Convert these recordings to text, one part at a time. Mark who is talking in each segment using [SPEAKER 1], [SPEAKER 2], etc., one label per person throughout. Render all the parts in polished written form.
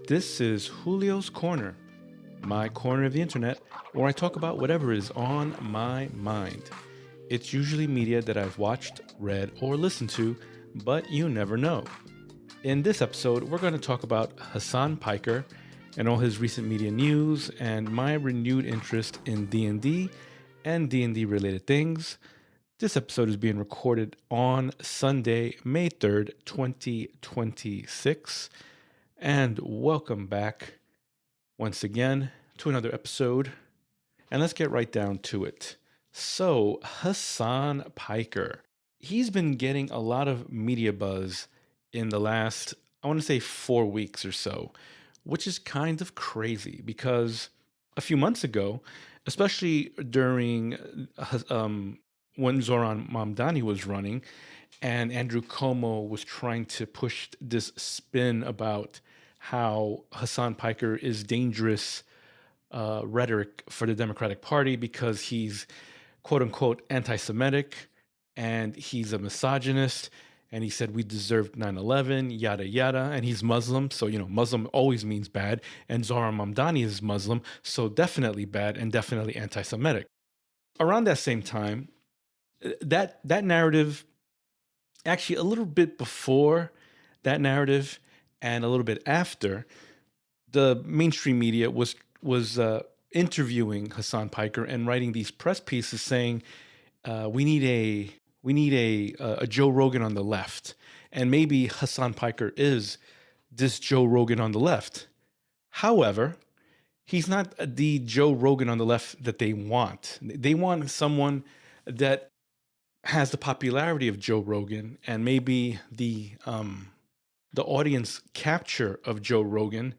[SPEAKER 1] This is Julio's Corner, my corner of the internet, where I talk about whatever is on my mind. It's usually media that I've watched, read, or listened to, but you never know. In this episode, we're going to talk about Hasan Piker and all his recent media news and my renewed interest in D&D and D&D related things. This episode is being recorded on Sunday, May 3rd, 2026. And welcome back once again to another episode. And let's get right down to it. So, Hasan Piker. He's been getting a lot of media buzz in the last, I want to say 4 weeks or so, which is kind of crazy because a few months ago, especially during when Zoran Mamdani was running and Andrew Cuomo was trying to push this spin about how Hasan Piker is dangerous rhetoric for the Democratic Party because he's quote unquote anti-Semitic and he's a misogynist and he said we deserved 9/11, yada yada, and he's Muslim, so Muslim always means bad, and Zoran Mamdani is Muslim, so definitely bad and definitely anti-Semitic. Around that same time, that narrative, actually a little bit before that narrative and a little bit after, the mainstream media was interviewing Hasan Piker and writing these press pieces saying we need a Joe Rogan on the left, and maybe Hasan Piker is this Joe Rogan on the left. However, he's not the Joe Rogan on the left that they want. They want someone that has the popularity of Joe Rogan and maybe the audience capture of Joe Rogan,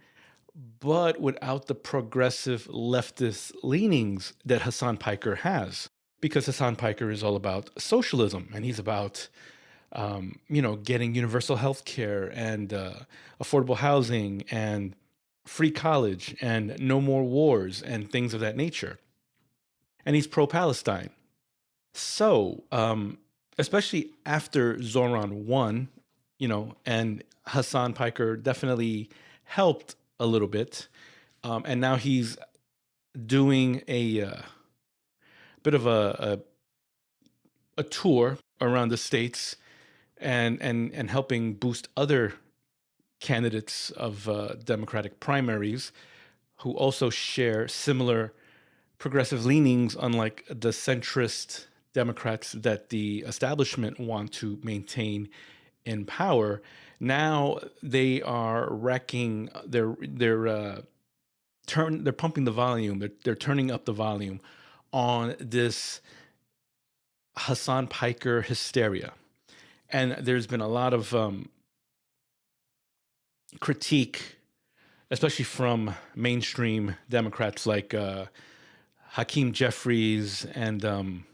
[SPEAKER 1] but without the progressive leftist leanings that Hasan Piker has. Because Hasan Piker is all about socialism, and he's about getting universal health care and affordable housing and free college and no more wars and things of that nature. And he's pro-Palestine. So, especially after Zoran won, and Hasan Piker definitely helped a little bit. And now he's doing a bit of a tour around the states and helping boost other candidates of Democratic primaries who also share similar progressive leanings, unlike the centrist Democrats that the establishment want to maintain in power. Now they are wrecking they're pumping the volume, they're turning up the volume on this Hasan Piker hysteria. And there's been a lot of critique, especially from mainstream Democrats like Hakeem Jeffries and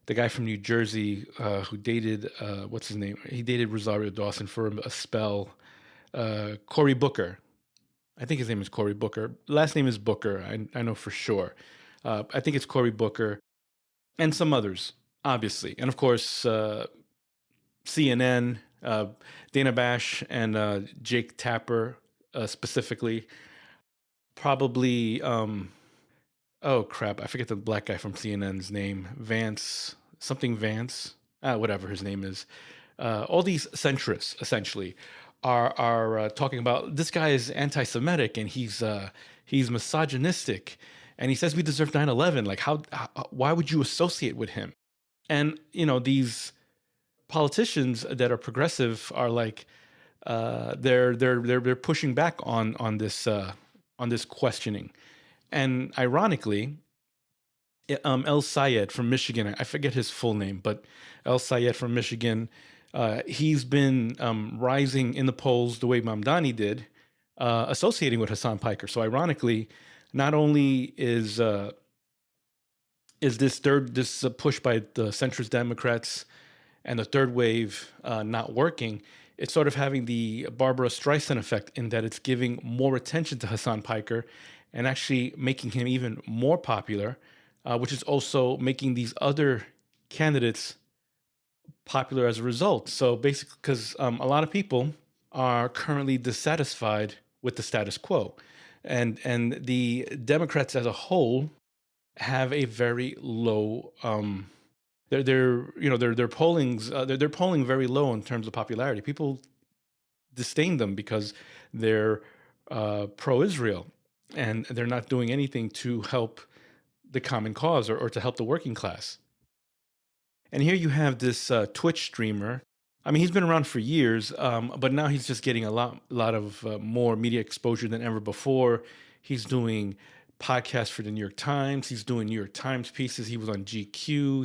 [SPEAKER 1] the guy from New Jersey who dated, what's his name? He dated Rosario Dawson for a spell. Cory Booker. I think his name is Cory Booker. Last name is Booker. I know for sure. I think it's Cory Booker and some others, obviously. And of course, CNN, Dana Bash and Jake Tapper specifically. Probably... oh crap! I forget the black guy from CNN's name. Vance, whatever his name is. All these centrists essentially are talking about this guy is anti-Semitic and he's misogynistic, and he says we deserve 9/11. Like why would you associate with him? And these politicians that are progressive are like they're pushing back on this questioning. And ironically, El Sayed from Michigan, I forget his full name, but El Sayed from Michigan, he's been rising in the polls the way Mamdani did, associating with Hasan Piker. So ironically, not only is this push by the centrist Democrats and the third wave not working, it's sort of having the Barbara Streisand effect in that it's giving more attention to Hasan Piker and actually making him even more popular, which is also making these other candidates popular as a result. So basically, because a lot of people are currently dissatisfied with the status quo. And the Democrats as a whole have a very low their pollings they're polling very low in terms of popularity. People disdain them because they're pro-Israel, and they're not doing anything to help the common cause, or to help the working class. And here you have this Twitch streamer. I mean, he's been around for years, but now he's just getting a lot of more media exposure than ever before. He's doing podcasts for the New York Times. He's doing New York Times pieces. He was on GQ.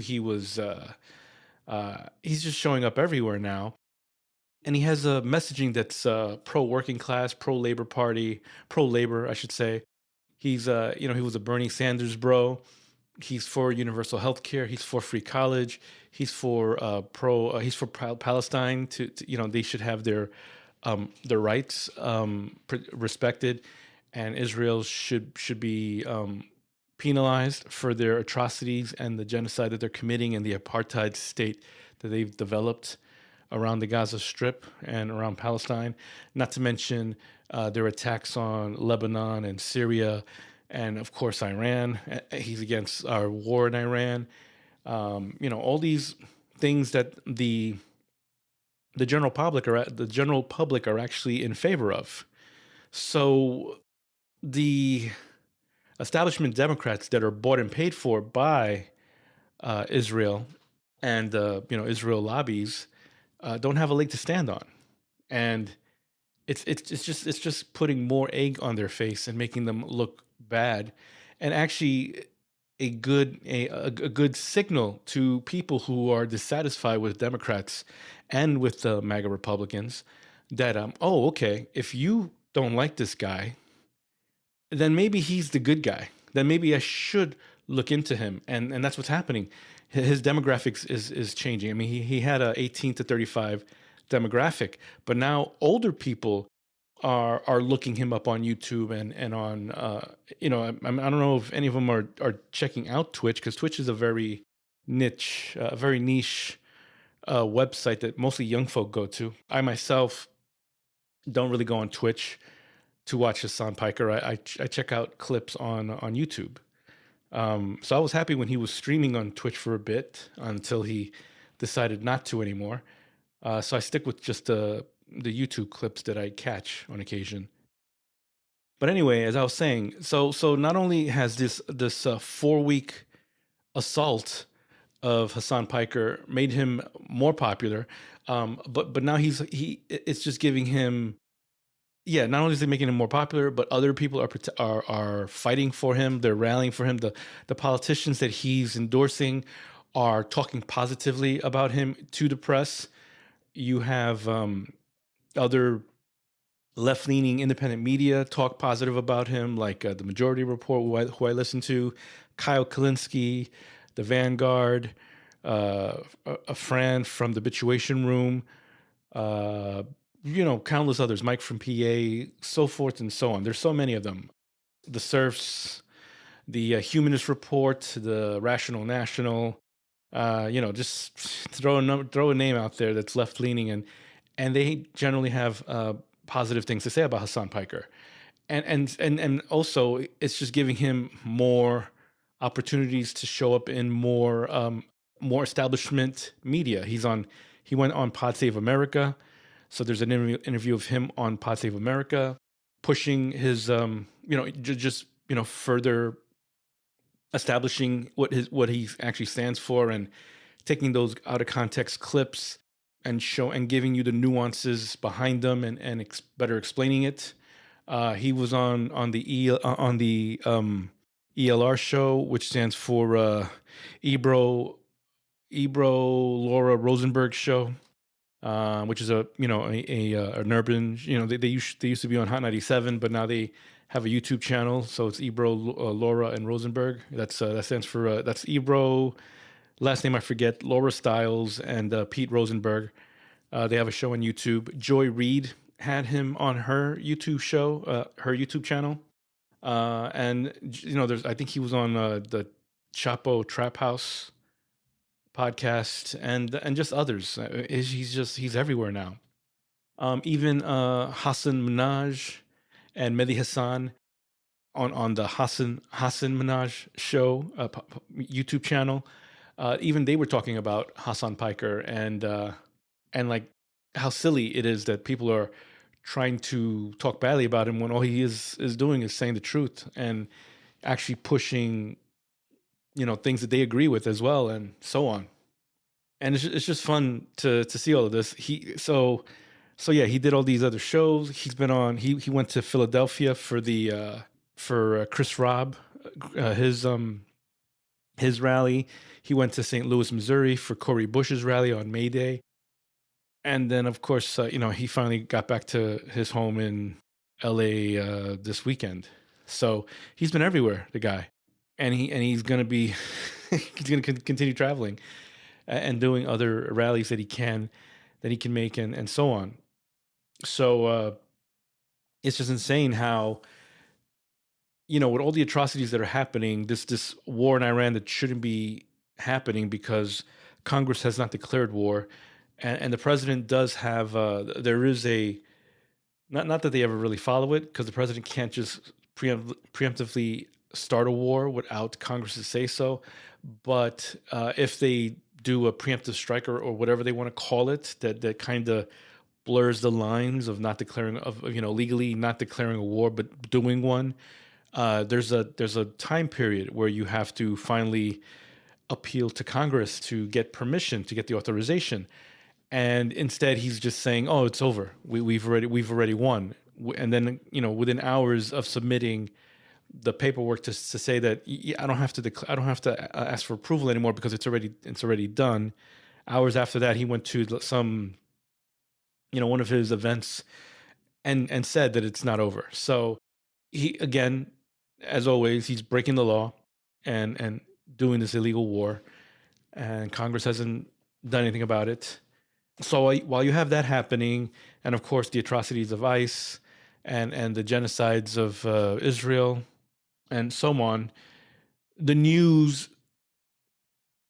[SPEAKER 1] He's just showing up everywhere now. And he has a messaging that's pro working class, pro labor party, pro labor, I should say. He's he was a Bernie Sanders bro. He's for universal health care. He's for free college. He's for He's for Palestine. They should have their rights respected, and Israel should be penalized for their atrocities and the genocide that they're committing, and the apartheid state that they've developed around the Gaza Strip and around Palestine. Not to mention their attacks on Lebanon and Syria, and of course Iran. He's against our war in Iran. All these things that the general public are actually in favor of. So the establishment Democrats that are bought and paid for by Israel and Israel lobbies don't have a leg to stand on, and it's just putting more egg on their face and making them look bad, and actually a good signal to people who are dissatisfied with Democrats and with the MAGA Republicans that okay, if you don't like this guy, then maybe he's the good guy. Then maybe I should look into him, and that's what's happening. His demographics is changing. I mean, he had a 18 to 35 demographic, but now older people are looking him up on YouTube and on I don't know if any of them are checking out Twitch, because Twitch is a very niche, website that mostly young folk go to. I myself don't really go on Twitch to watch Hasan Piker. I check out clips on YouTube. So I was happy when he was streaming on Twitch for a bit until he decided not to anymore. So I stick with just the YouTube clips that I catch on occasion. But anyway, as I was saying, so not only has this 4-week assault of Hasan Piker made him more popular, but now it's just giving him. Yeah, not only is it making him more popular, but other people are fighting for him. They're rallying for him. The politicians that he's endorsing are talking positively about him to the press. You have other left-leaning independent media talk positive about him, like the Majority Report, who I listen to, Kyle Kalinske, the Vanguard, a friend from the Bituation Room, countless others, Mike from PA, so forth and so on. There's so many of them. The Serfs, the Humanist Report, the Rational National, just throw a name out there that's left-leaning, and they generally have positive things to say about Hasan Piker. And also it's just giving him more opportunities to show up in more establishment media. He went on Pod Save America. So there's an interview of him on Pod Save America, pushing his, further establishing what he actually stands for, and taking those out of context clips and giving you the nuances behind them, and better explaining it. He was on the ELR show, which stands for Ebro Laura Rosenberg show. Which is an urban, they used to be on Hot 97, but now they have a YouTube channel. So it's Ebro, Laura, and Rosenberg. That stands for, that's Ebro, last name I forget, Laura Stiles, and Pete Rosenberg. They have a show on YouTube. Joy Reid had him on her YouTube show, her YouTube channel. And, I think he was on the Chapo Trap House podcast, and just others. He's everywhere now. Even Hassan Minaj and Mehdi Hassan on the Hassan Minaj show YouTube channel. Even they were talking about Hasan Piker and like how silly it is that people are trying to talk badly about him when all he is doing is saying the truth and actually pushing things that they agree with as well and so on. And it's just fun to see all of this. So yeah, he did all these other shows. He's been on. He went to Philadelphia for Chris Robb, his rally. He went to St. Louis, Missouri for Cory Bush's rally on May Day. And then, of course, he finally got back to his home in LA this weekend. So he's been everywhere, the guy, and he's gonna be he's gonna continue traveling and doing other rallies that he can make and so on. So it's just insane how with all the atrocities that are happening, this war in Iran that shouldn't be happening because Congress has not declared war, and the president does have there is a not that they ever really follow it because the president can't just preemptively start a war without Congress's say so, but if they do a preemptive strike or whatever they want to call it, that kind of blurs the lines of not declaring of legally not declaring a war but doing one. There's a time period where you have to finally appeal to Congress to get permission to get the authorization, and instead he's just saying, "Oh, it's over. We've already won." And then within hours of submitting the paperwork to say that I don't have to I don't have to ask for approval anymore because it's already done. Hours after that, he went to some one of his events and said that it's not over. So he again, as always, he's breaking the law and doing this illegal war, and Congress hasn't done anything about it. So while you have that happening, and of course the atrocities of ICE and the genocides of Israel and so on, the news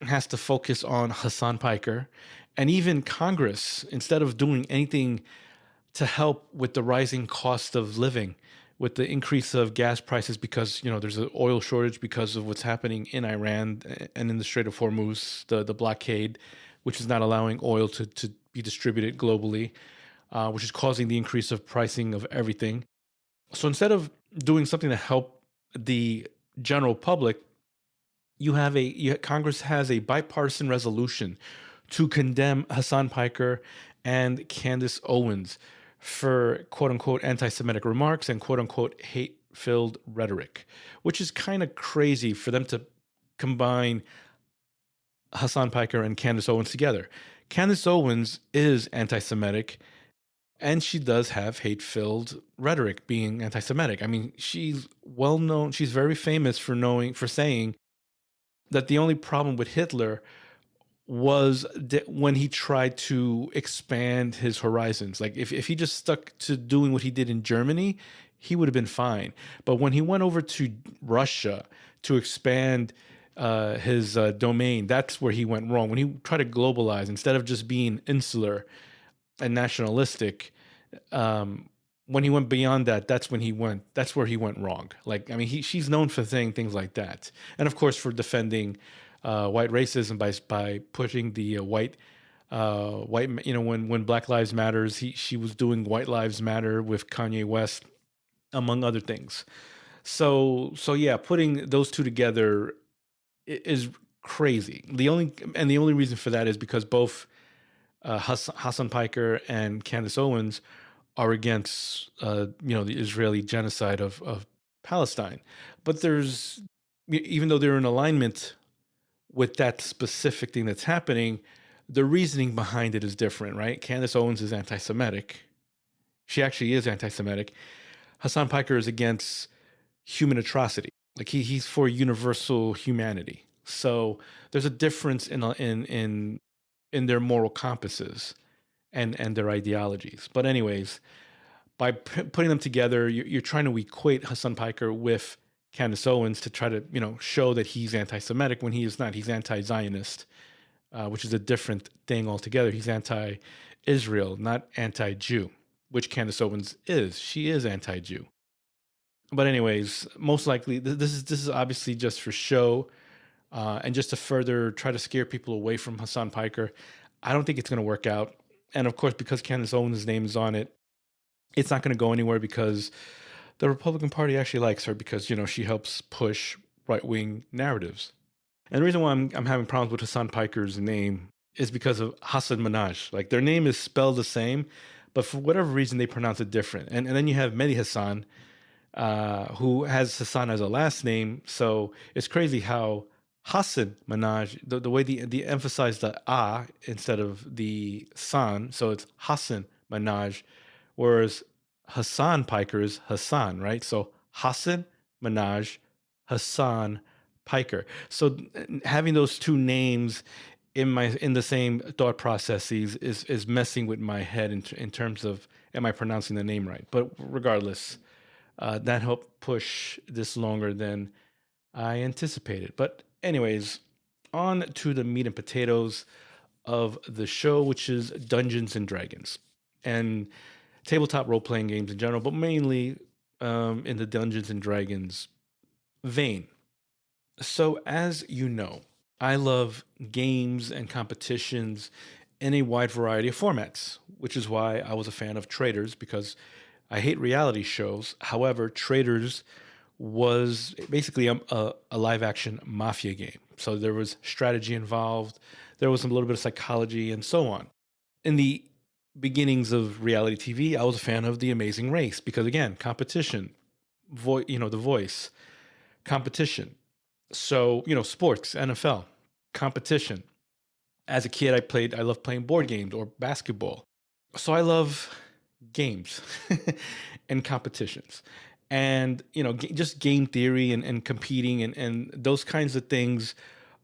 [SPEAKER 1] has to focus on Hasan Piker, and even Congress, instead of doing anything to help with the rising cost of living, with the increase of gas prices because there's an oil shortage because of what's happening in Iran and in the Strait of Hormuz, the blockade, which is not allowing oil to be distributed globally, which is causing the increase of pricing of everything. So instead of doing something to help the general public, Congress has a bipartisan resolution to condemn Hasan Piker and Candace Owens for quote unquote anti-Semitic remarks and quote unquote hate-filled rhetoric, which is kind of crazy for them to combine Hasan Piker and Candace Owens together. Candace Owens is anti-Semitic, and she does have hate-filled rhetoric being anti-Semitic. I mean, she's well known. She's very famous for saying that the only problem with Hitler was when he tried to expand his horizons. Like if he just stuck to doing what he did in Germany, he would have been fine. But when he went over to Russia to expand his domain, that's where he went wrong. When he tried to globalize, instead of just being insular and nationalistic, when he went beyond that, that's where he went wrong. Like, I mean, she's known for saying things like that. And of course, for defending white racism by pushing the white, when Black Lives Matters, she was doing White Lives Matter with Kanye West, among other things. So yeah, putting those two together is crazy. The only reason for that is because both Hasan Piker and Candace Owens are against the Israeli genocide of Palestine. But even though they're in alignment with that specific thing that's happening, the reasoning behind it is different, right? Candace Owens is anti-Semitic. She actually is anti-Semitic. Hasan Piker is against human atrocity. Like he's for universal humanity. So there's a difference in their moral compasses and their ideologies. But anyways, by putting them together, you're trying to equate Hasan Piker with Candace Owens to try to show that he's anti-Semitic when he is not. He's anti-Zionist, which is a different thing altogether. He's anti-Israel, not anti-Jew, which Candace Owens is. She is anti-Jew. But anyways, most likely this is obviously just for show, and just to further try to scare people away from Hasan Piker. I don't think it's going to work out. And of course, because Candace Owens' name is on it, it's not going to go anywhere because the Republican Party actually likes her because she helps push right wing narratives. And the reason why I'm having problems with Hasan Piker's name is because of Hassan Minaj. Like their name is spelled the same, but for whatever reason they pronounce it different. And then you have Mehdi Hassan, who has Hassan as a last name. So it's crazy how Hassan Minaj, the way the emphasize the ah instead of the san, so it's Hassan Minaj, whereas Hasan Piker is Hassan, right? So Hassan Minaj, Hasan Piker. So having those two names in the same thought processes is messing with my head in terms of am I pronouncing the name right? But regardless, that helped push this longer than I anticipated. But anyways, on to the meat and potatoes of the show, which is Dungeons and Dragons and tabletop role playing games in general, but mainly in the Dungeons and Dragons vein. So, as you know, I love games and competitions in a wide variety of formats, which is why I was a fan of Traders because I hate reality shows. However, Traders was basically a live action mafia game. So there was strategy involved, there was a little bit of psychology, and so on. In the beginnings of reality TV, I was a fan of The Amazing Race because, again, competition, the voice, competition. So, sports, NFL, competition. As a kid, I loved playing board games or basketball. So I love games and competitions. And, just game theory and competing and those kinds of things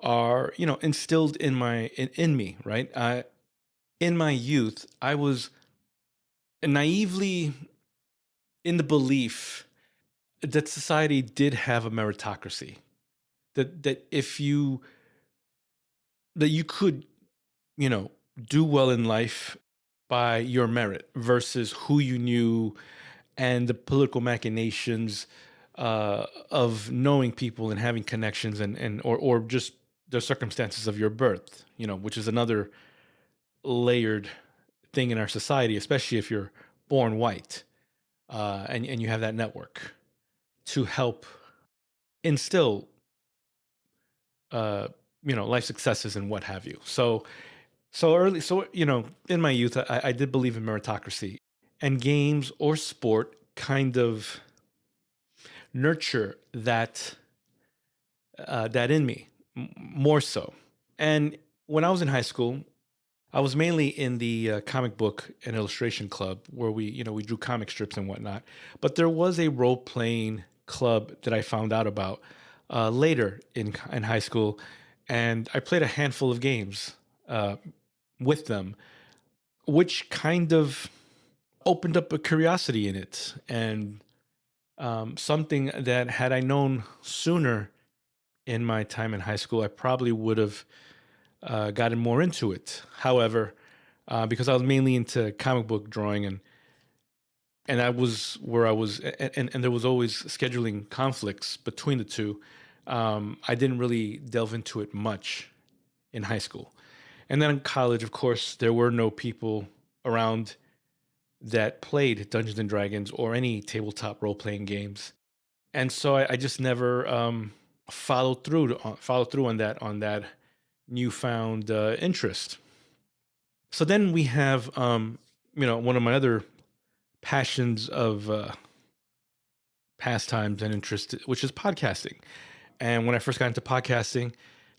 [SPEAKER 1] are, instilled in me, right? In my youth, I was naively in the belief that society did have a meritocracy. That if you that you could, you know, do well in life by your merit versus who you knew and the political machinations of knowing people and having connections or just the circumstances of your birth, which is another layered thing in our society, especially if you're born white and you have that network to help instill, uh, life successes and what have you. So in my youth, I did believe in meritocracy, and games or sport kind of nurture that in me more so. And when I was in high school, I was mainly in the comic book and illustration club where we drew comic strips and whatnot. But there was a role playing club that I found out about later in high school, and I played a handful of games with them, which kind of opened up a curiosity in it and something that had I known sooner in my time in high school, I probably would have gotten more into it. However, because I was mainly into comic book drawing and that was where I was, and there was always scheduling conflicts between the two. I didn't really delve into it much in high school. And then in college, of course, there were no people around that played Dungeons and Dragons or any tabletop role playing games, and so I just never followed through on that newfound interest. So then we have one of my other passions of pastimes and interest, which is podcasting. And when I first got into podcasting,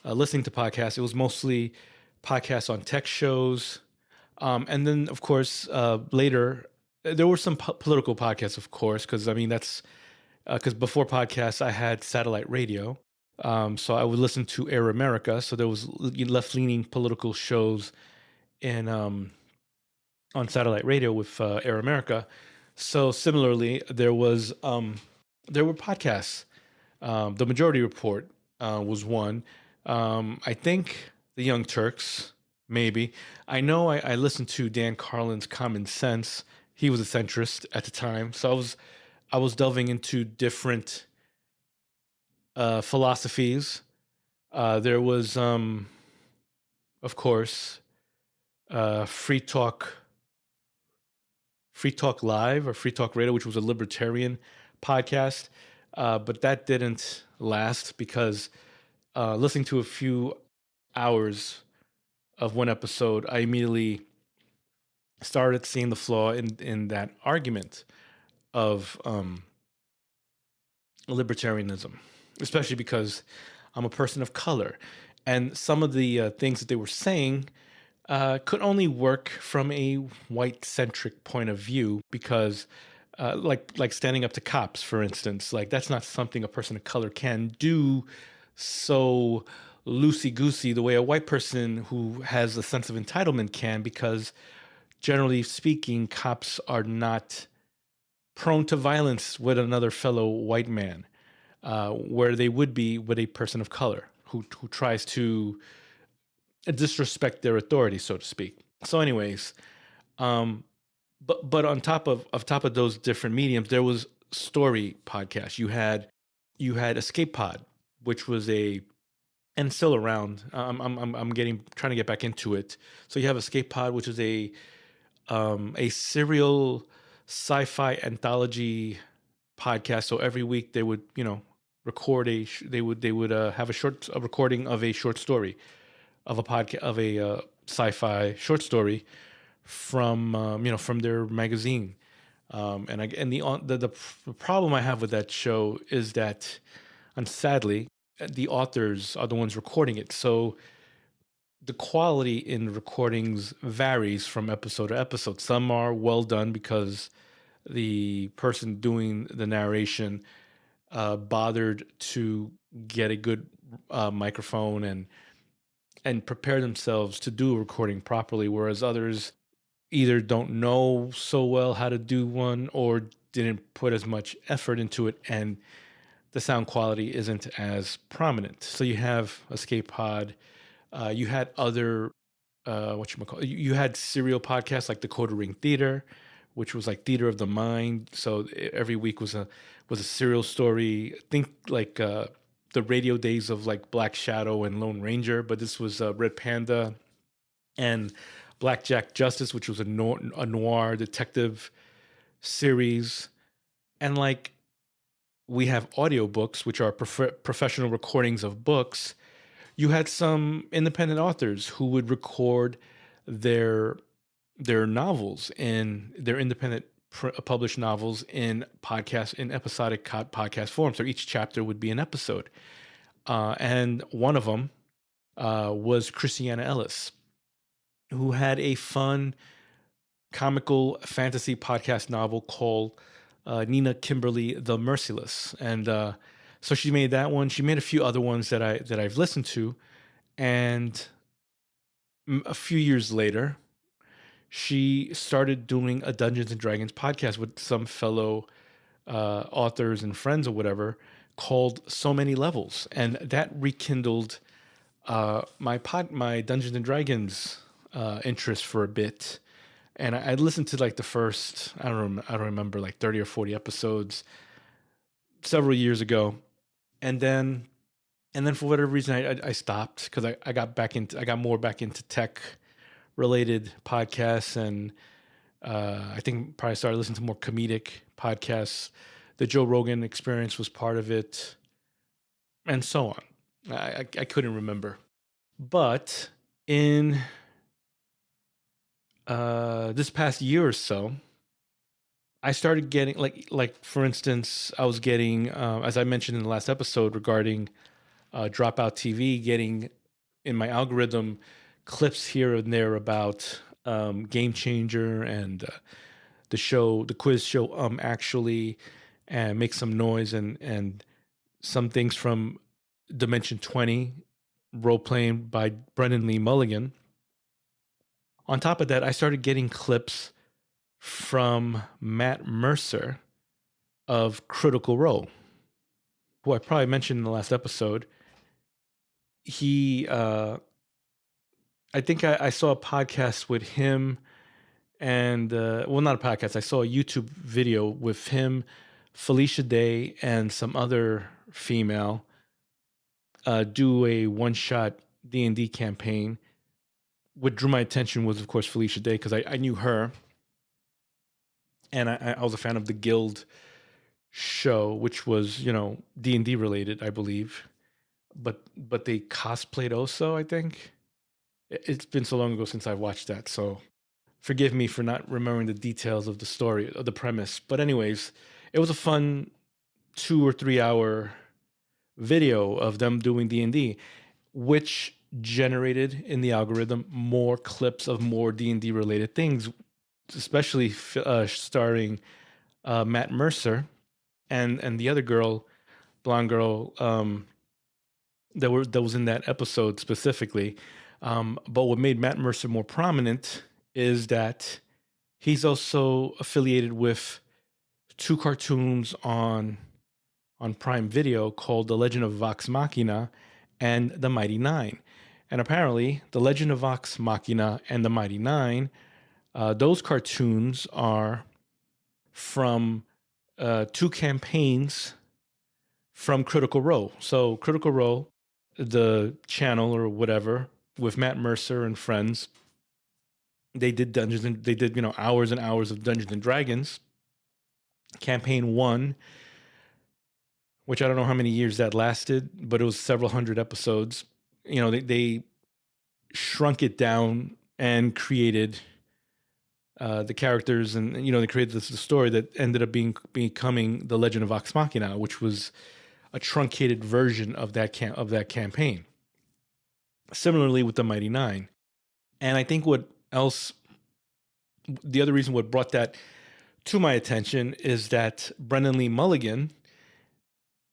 [SPEAKER 1] listening to podcasts, it was mostly podcasts on tech shows. And then, of course, later, there were some political podcasts, of course, because I mean, that's because before podcasts, I had satellite radio. So I would listen to Air America. So there was left leaning political shows in on satellite radio with Air America. So similarly, there were podcasts. The Majority Report was one. I think the Young Turks, maybe. I know I listened to Dan Carlin's Common Sense. He was a centrist at the time, so I was I was delving into different philosophies. There was, of course, Free Talk, Free Talk Live or Free Talk Radio, which was a libertarian podcast. But that didn't last because listening to a few hours of one episode, I immediately started seeing the flaw in that argument of libertarianism, especially because I'm a person of color. And some of the things that they were saying could only work from a white centric point of view because like standing up to cops, for instance, like that's not something a person of color can do so loosey goosey the way a white person who has a sense of entitlement can, because generally speaking, cops are not prone to violence with another fellow white man, where they would be with a person of color who tries to disrespect their authority, so to speak. So, anyways, um, but on top of those different mediums, there was story podcasts. You had Escape Pod, which was a and still around. I'm getting trying to get back into it. So you have Escape Pod, which is a serial sci-fi anthology podcast. So every week they would record they would have a recording of a short story of a podcast of a sci-fi short story from from their magazine. The problem I have with that show is that, and sadly, the authors are the ones recording it. So the quality in recordings varies from episode to episode. Some are well done because the person doing the narration bothered to get a good microphone and prepare themselves to do a recording properly, whereas others either don't know so well how to do one or didn't put as much effort into it, and the sound quality isn't as prominent. So you have Escape Pod. You had other you had serial podcasts like Dakota Ring Theater, which was like theater of the mind. So every week was a serial story. Think like the radio days of like Black Shadow and Lone Ranger, but this was Red Panda and Blackjack Justice, which was a noir detective series. And like we have audiobooks, which are professional recordings of books. You had some independent authors who would record their novels in their independent published novels in episodic podcast form. So each chapter would be an episode. And one of them was Christiana Ellis, who had a fun comical fantasy podcast novel called Nina Kimberly the Merciless. And so she made that one. She made a few other ones that I've listened to. And a few years later, she started doing a Dungeons and Dragons podcast with some fellow authors and friends or whatever, called So Many Levels, and that rekindled my Dungeons and Dragons interest for a bit. And I listened to like the first I don't remember, like 30 or 40 episodes several years ago, and then for whatever reason I stopped because I got more back into tech related podcasts, and I think probably started listening to more comedic podcasts. The Joe Rogan Experience was part of it, and so on. I couldn't remember, but in this past year or so, I started getting like for instance, I was getting as I mentioned in the last episode regarding Dropout TV, getting in my algorithm clips here and there about Game Changer and the quiz show actually, and Make Some Noise, and some things from Dimension 20 role playing by Brendan Lee Mulligan. On top of that, I started getting clips from Matt Mercer of Critical Role, who I probably mentioned in the last episode. He I think I saw a podcast with him and well, not a podcast. I saw a YouTube video with him Felicia Day and some other female do a one-shot D&D campaign. What drew my attention was, of course, Felicia Day, because I knew her, and I was a fan of the Guild show, which was, D&D related, I believe. But they cosplayed also, I think. It's been so long ago since I watched that, so forgive me for not remembering the details of the story, of the premise. But anyways, it was a fun 2 or 3 hour video of them doing D&D, which generated in the algorithm more clips of more D&D related things, especially starring Matt Mercer and the other girl, blonde girl, that was in that episode specifically. But what made Matt Mercer more prominent is that he's also affiliated with two cartoons on Prime Video called The Legend of Vox Machina and The Mighty Nine. And apparently, The Legend of Vox Machina and The Mighty Nine, those cartoons are from two campaigns from Critical Role. So Critical Role, the channel or whatever, with Matt Mercer and friends, they did hours and hours of Dungeons and Dragons. Campaign 1, which I don't know how many years that lasted, but it was several hundred episodes. They shrunk it down and created the characters, and they created the story that ended up becoming The Legend of Vox Machina, which was a truncated version of that campaign. Similarly with the Mighty Nine, and I think the other reason what brought that to my attention is that Brendan Lee Mulligan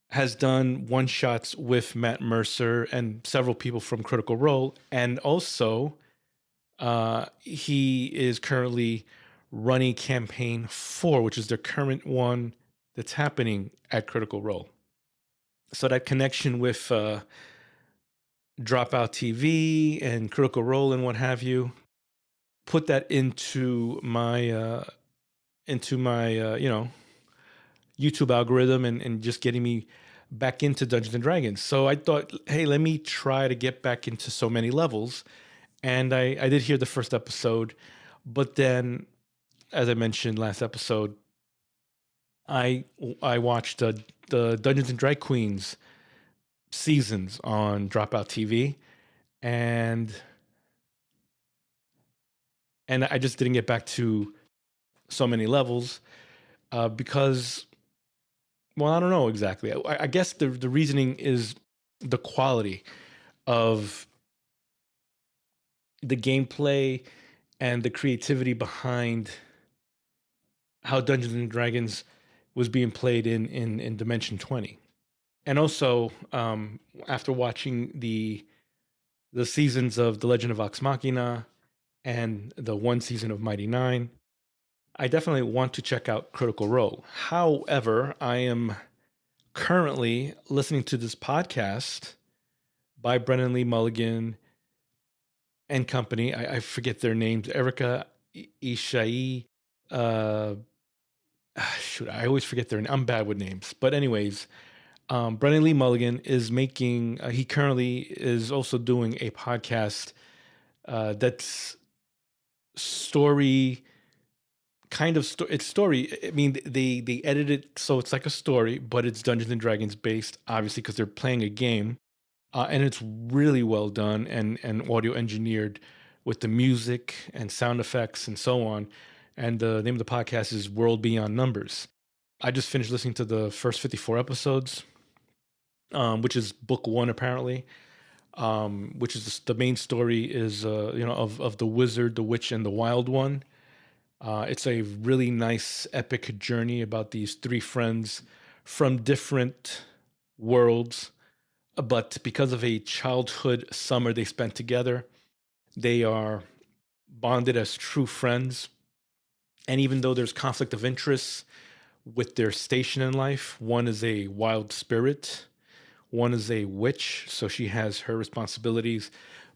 [SPEAKER 1] has done one shots with Matt Mercer and several people from Critical Role, and also he is currently running campaign 4, which is the current one that's happening at Critical Role. So that connection with Dropout TV and Critical Role and what have you, put that into my YouTube algorithm and just getting me back into Dungeons and Dragons. So I thought, hey, let me try to get back into So Many Levels. And I did hear the first episode, but then, as I mentioned last episode, I watched the Dungeons and Drag Queens seasons on Dropout TV, and I just didn't get back to So Many Levels because, well, I don't know exactly. I guess the reasoning is the quality of the gameplay and the creativity behind how Dungeons and Dragons was being played in Dimension 20. And also, after watching the seasons of The Legend of Vox Machina and the one season of Mighty Nine, I definitely want to check out Critical Role. However, I am currently listening to this podcast by Brendan Lee Mulligan and company. I forget their names. Erica Ishai. Shoot, I always forget their name. I'm bad with names. But anyways, Brendan Lee Mulligan is making, he currently is also doing a podcast that's story, it's story. I mean, they edit it so it's like a story, but it's Dungeons and Dragons based, obviously, because they're playing a game. And it's really well done and audio engineered with the music and sound effects and so on. And the name of the podcast is World Beyond Numbers. I just finished listening to the first 54 episodes, which is book 1 apparently, which is the main story is of the wizard, the witch, and the wild one. It's a really nice epic journey about these 3 friends from different worlds, but because of a childhood summer they spent together, they are bonded as true friends. And even though there's conflict of interest with their station in life, one is a wild spirit, one is a witch, so she has her responsibilities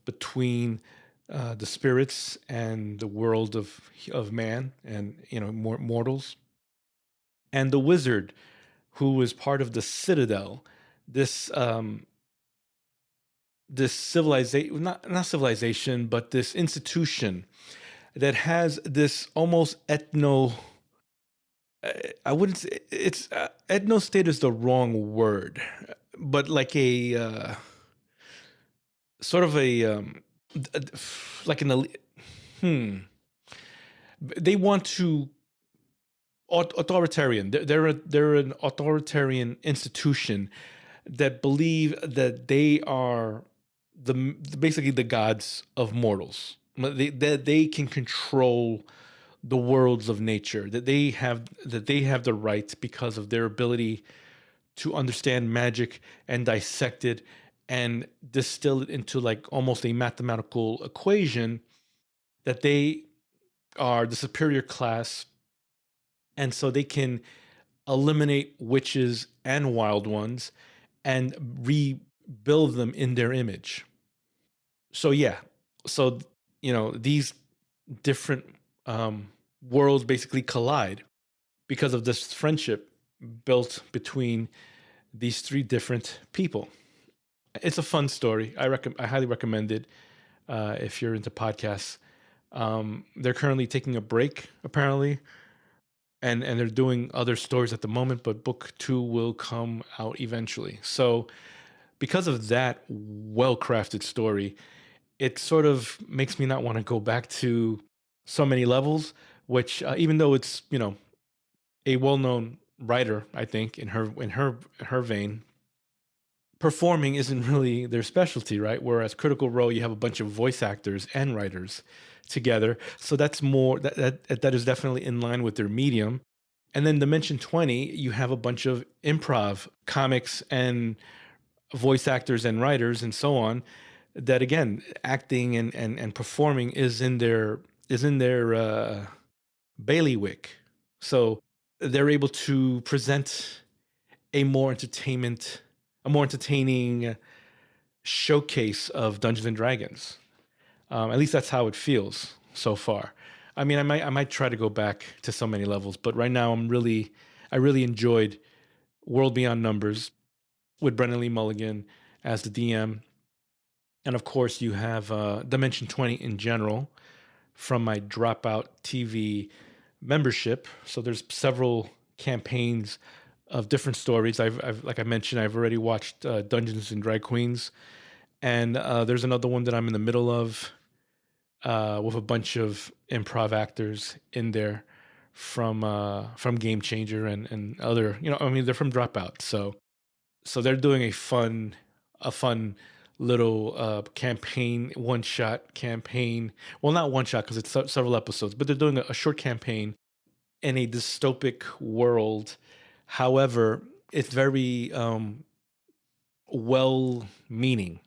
[SPEAKER 1] between the spirits and the world of man and mortals. And the wizard, who was part of the Citadel, this this civilization, not civilization, but this institution that has this almost I wouldn't say it's ethno state is the wrong word, but like a sort of a like an hmm. They want to authoritarian. They're an authoritarian institution that believe that they are the basically the gods of mortals. That they can control the worlds of nature. That they have the right because of their ability to understand magic and dissect it and distill it into like almost a mathematical equation, that they are the superior class, and so they can eliminate witches and wild ones and rebuild them in their image. So yeah, so these different worlds basically collide because of this friendship built between these three different people. It's a fun story. I highly recommend it if you're into podcasts. They're currently taking a break, apparently, and they're doing other stories at the moment, but book 2 will come out eventually. So because of that well-crafted story, it sort of makes me not want to go back to so many levels, which even though it's a well-known writer, I think in her vein, performing isn't really their specialty, right? Whereas Critical Role, you have a bunch of voice actors and writers together, so that's more that is definitely in line with their medium. And then Dimension 20, you have a bunch of improv comics and voice actors and writers and so on, that again, acting and performing is in their bailiwick. So they're able to present a more entertaining showcase of Dungeons and Dragons. At least that's how it feels so far. I mean, I might try to go back to so many levels, but right now I really enjoyed World Beyond Numbers with Brennan Lee Mulligan as the DM, and of course you have Dimension 20 in general from my Dropout TV membership. So there's several campaigns of different stories. I've like I mentioned, I've already watched Dungeons and Drag Queens, and there's another one that I'm in the middle of with a bunch of improv actors in there from Game Changer and other. I mean, they're from Dropout, so they're doing a fun little campaign, one shot campaign. Well, not one shot because it's several episodes, but they're doing a short campaign in a dystopic world. However, it's very well meaning.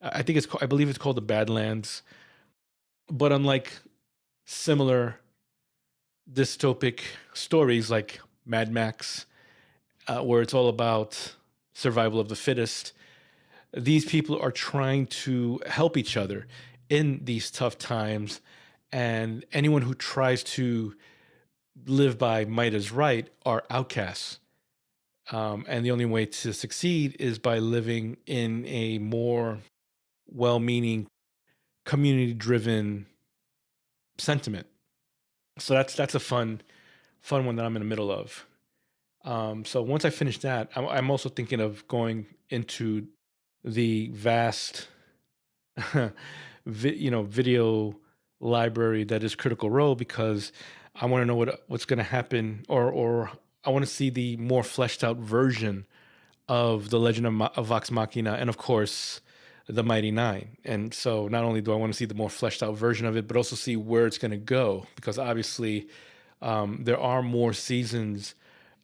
[SPEAKER 1] I believe it's called the Badlands. But unlike similar dystopic stories like Mad Max, where it's all about survival of the fittest, these people are trying to help each other in these tough times. And anyone who tries to live by might is right are outcasts. And the only way to succeed is by living in a more well meaning, community driven sentiment. So that's a fun one that I'm in the middle of. So once I finish that, I'm also thinking of going into the vast, video library that is Critical Role, because I want to know what's going to happen, or I want to see the more fleshed out version of the Legend of Vox Machina, and of course the Mighty Nine. And so not only do I want to see the more fleshed out version of it, but also see where it's going to go, because obviously there are more seasons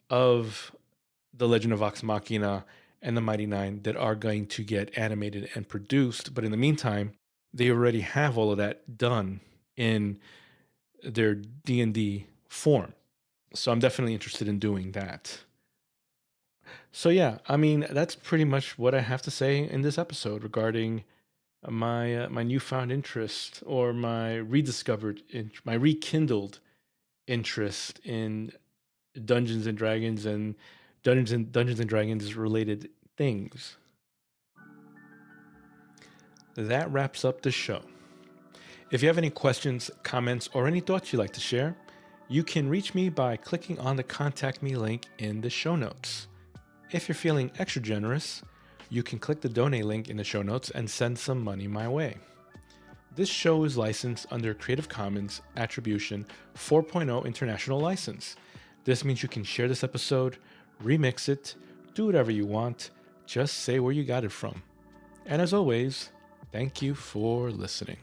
[SPEAKER 1] of the Legend of Vox Machina and the Mighty Nine that are going to get animated and produced. But in the meantime, they already have all of that done in their D&D form. So I'm definitely interested in doing that. So yeah, I mean, that's pretty much what I have to say in this episode regarding my newfound interest, or my my rekindled interest in Dungeons and Dragons and Dungeons and Dragons related things. That wraps up the show. If you have any questions, comments, or any thoughts you'd like to share, you can reach me by clicking on the Contact Me link in the show notes. If you're feeling extra generous, you can click the donate link in the show notes and send some money my way. This show is licensed under Creative Commons Attribution 4.0 International License. This means you can share this episode, remix it, do whatever you want, just say where you got it from. And as always, thank you for listening.